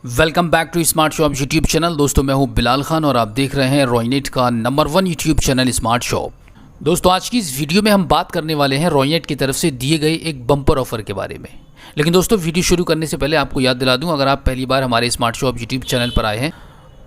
Welcome back to smart shop YouTube channel. दोस्तों मैं हूं बिलाल खान और आप देख रहे हैं रॉयनेट का number 1 YouTube channel smart shop. दोस्तों आज की इस वीडियो में हम बात करने वाले हैं रॉयनेट की तरफ से दिए गए एक बम्पर ऑफर के बारे में। लेकिन दोस्तों वीडियो शुरू करने से पहले आपको याद दिला दूं, अगर आप पहली बार हमारे स्मार्ट शॉप यूट्यूब चैनल पर आए हैं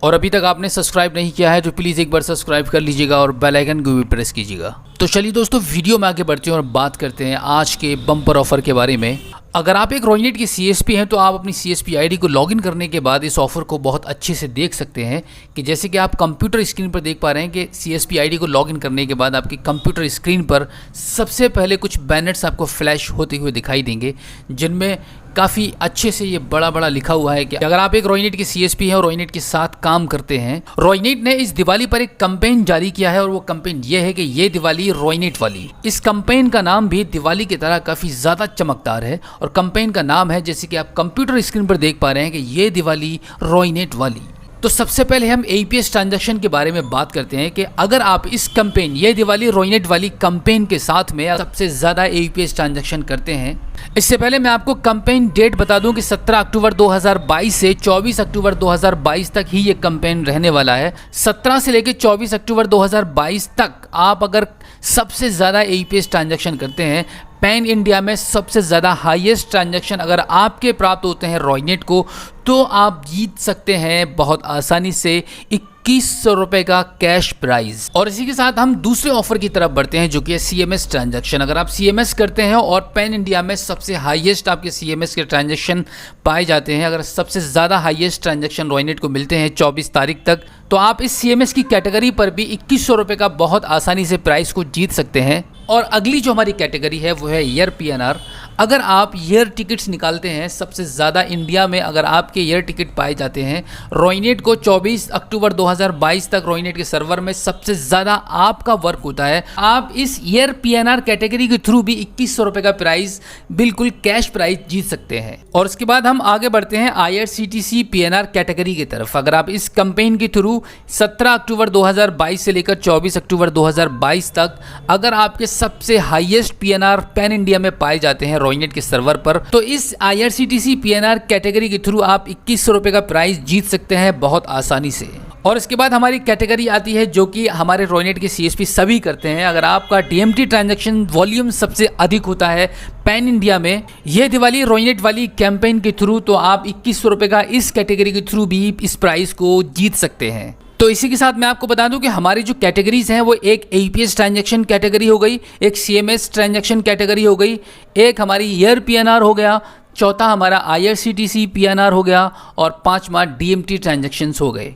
और अभी तक आपने सब्सक्राइब नहीं किया है तो प्लीज़ एक बार सब्सक्राइब कर लीजिएगा और बेल आइकन को भी प्रेस कीजिएगा। तो चलिए दोस्तों वीडियो में आगे बढ़ते हैं और बात करते हैं आज के बम्पर ऑफर के बारे में। अगर आप एक रॉयनेट की CSP हैं तो आप अपनी CSP आईडी को लॉगिन करने के बाद इस ऑफर को बहुत अच्छे से देख सकते हैं कि जैसे कि आप कंप्यूटर स्क्रीन पर देख पा रहे हैं कि CSP आईडी को लॉगिन करने के बाद आपकी कंप्यूटर स्क्रीन पर सबसे पहले कुछ बैनर्स आपको फ्लैश होते हुए दिखाई देंगे, जिनमें काफ़ी अच्छे से ये बड़ा बड़ा लिखा हुआ है कि अगर आप एक रॉयनेट की CSP हैं और रॉयनेट के साथ काम करते हैं, रॉयनेट ने इस दिवाली पर एक कैंपेन जारी किया है और वो कैंपेन ये है कि ये दिवाली रॉयनेट वाली। इस कैंपेन का नाम भी दिवाली की तरह काफ़ी ज़्यादा चमकदार है और कैंपेन का नाम है, जैसे कि आप कंप्यूटर स्क्रीन पर देख पा रहे हैं, कि ये दिवाली रॉयनेट वाली। तो सबसे पहले हम APS ट्रांजैक्शन के बारे में बात करते हैं कि अगर आप इस कैंपेन ये दिवाली रॉयनेट वाली कैंपेन के साथ में सबसे ज़्यादा APS ट्रांजैक्शन करते हैं। इससे पहले मैं आपको कैंपेन डेट बता दूं कि 17 अक्टूबर 2022 से 24 अक्टूबर 2022 तक ही ये कैंपेन रहने वाला है। 17 से लेकर 24 अक्टूबर 2022 तक आप अगर सबसे ज़्यादा APS ट्रांजैक्शन करते हैं, पैन इंडिया में सबसे ज़्यादा हाईएस्ट ट्रांजैक्शन अगर आपके प्राप्त होते हैं रॉयनेट को, तो आप जीत सकते हैं बहुत आसानी से 2100 रुपये का कैश प्राइज। और इसी के साथ हम दूसरे ऑफर की तरफ बढ़ते हैं, जो कि है CMS ट्रांजैक्शन। अगर आप CMS करते हैं और पैन इंडिया में सबसे हाईएस्ट आपके CMS के ट्रांजैक्शन पाए जाते हैं, अगर सबसे ज़्यादा हाईएस्ट ट्रांजैक्शन रॉयनेट को मिलते हैं 24 तारीख तक, तो आप इस CMS की कैटेगरी पर भी 2100 रुपये का बहुत आसानी से प्राइस को जीत सकते हैं। और अगली जो हमारी कैटेगरी है वो है ईयर PNR। अगर आप ईयर टिकट्स निकालते हैं, सबसे ज़्यादा इंडिया में अगर आपके ईयर टिकट पाए जाते हैं, रॉयनेट को 24 अक्टूबर 2022 तक रॉयनेट के सर्वर में सबसे ज़्यादा आपका वर्क होता है, आप इस ईयर PNR कैटेगरी के थ्रू भी 2100 रुपये का प्राइस, बिल्कुल कैश प्राइस जीत सकते हैं। और उसके बाद हम आगे बढ़ते हैं IRCTC PNR कैटेगरी की तरफ। अगर आप इस कैंपेन के थ्रू 17 अक्टूबर 2022 से लेकर 24 अक्टूबर 2022 तक अगर आपके सबसे हाईएस्ट PNR पैन इंडिया में पाए जाते हैं रॉयनेट के सर्वर पर, तो इस IRCTC PNR कैटेगरी के थ्रू आप 2100 रुपये का प्राइस जीत सकते हैं बहुत आसानी से। और इसके बाद हमारी कैटेगरी आती है जो कि हमारे रॉयनेट के CSP सभी करते हैं। अगर आपका DMT ट्रांजैक्शन वॉल्यूम सबसे अधिक होता है पैन इंडिया में यह दिवाली रॉयनेट वाली कैंपेन के थ्रू, तो आप 2100 रुपये का इस कैटेगरी के थ्रू भी इस प्राइस को जीत सकते हैं। तो इसी के साथ मैं आपको बता दूं कि हमारी जो कैटेगरीज हैं वो एक APS ट्रांजैक्शन कैटेगरी हो गई, एक CMS ट्रांजैक्शन कैटेगरी हो गई, एक हमारी ईयर PNR हो गया, चौथा हमारा IRCTC PNR हो गया और पांचवा DMT ट्रांजैक्शंस हो गए।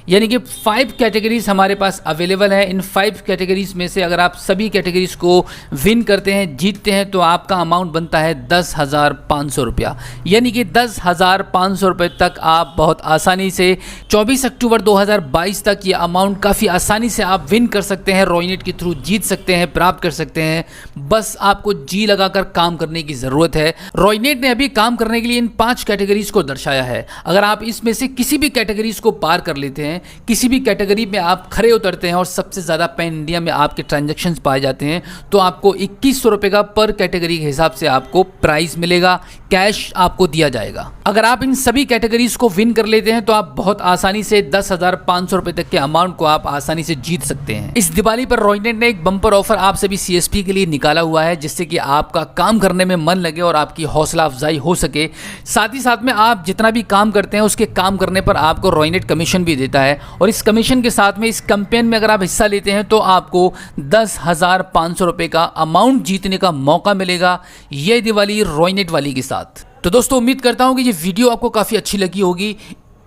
यानी कि 5 कैटेगरीज हमारे पास अवेलेबल है। इन 5 कैटेगरीज में से अगर आप सभी कैटेगरीज को विन करते हैं, जीतते हैं, तो आपका अमाउंट बनता है 10,500 रुपया। यानी कि 10,500 रुपये तक आप बहुत आसानी से 24 अक्टूबर 2022 तक ये अमाउंट काफ़ी आसानी से आप विन कर सकते हैं, रॉयनेट के थ्रू जीत सकते हैं, प्राप्त कर सकते हैं। बस आपको जी लगाकर काम करने की ज़रूरत है। रॉयनेट ने अभी काम करने के लिए इन 5 कैटेगरीज को दर्शाया है। अगर आप इसमें से किसी भी कैटेगरीज को पार कर लेते हैं, किसी भी कैटेगरी में आप खरे उतरते हैं और सबसे ज़्यादा पैन इंडिया में आपके ट्रांजैक्शंस पाए जाते हैं, तो आपको 2100 रुपये का पर कैटेगरी के हिसाब से आपको प्राइस मिलेगा, कैश आपको दिया जाएगा। अगर आप इन सभी कैटेगरीज को विन कर लेते हैं तो आप बहुत आसानी से 10,500 रुपये तक के अमाउंट को आप आसानी से जीत सकते हैं। इस दिवाली पर रॉयनेट ने एक बम्पर ऑफर आप सभी CSP के लिए निकाला हुआ है, जिससे कि आपका काम करने में मन लगे और आपकी हौसला अफजाई हो सके। साथ ही साथ में आप जितना भी काम करते हैं उसके काम करने पर आपको रॉयनेट कमीशन भी देता है। और इस कमीशन के साथ में इस कैंपेन में अगर आप हिस्सा लेते हैं तो आपको 10,500 रुपये का अमाउंट जीतने का मौका मिलेगा ये दिवाली रॉयनेट वाली के साथ। तो दोस्तों उम्मीद करता हूं कि ये वीडियो आपको काफ़ी अच्छी लगी होगी।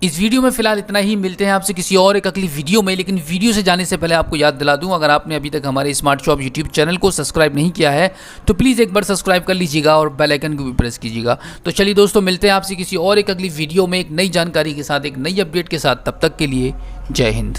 इस वीडियो में फिलहाल इतना ही, मिलते हैं आपसे किसी और एक अगली वीडियो में। लेकिन वीडियो से जाने से पहले आपको याद दिला दूं, अगर आपने अभी तक हमारे स्मार्ट शॉप यूट्यूब चैनल को सब्सक्राइब नहीं किया है तो प्लीज़ एक बार सब्सक्राइब कर लीजिएगा और बेल आइकन को भी प्रेस कीजिएगा। तो चलिए दोस्तों, मिलते हैं आपसे किसी और एक अगली वीडियो में एक नई जानकारी के साथ, एक नई अपडेट के साथ। तब तक के लिए जय हिंद।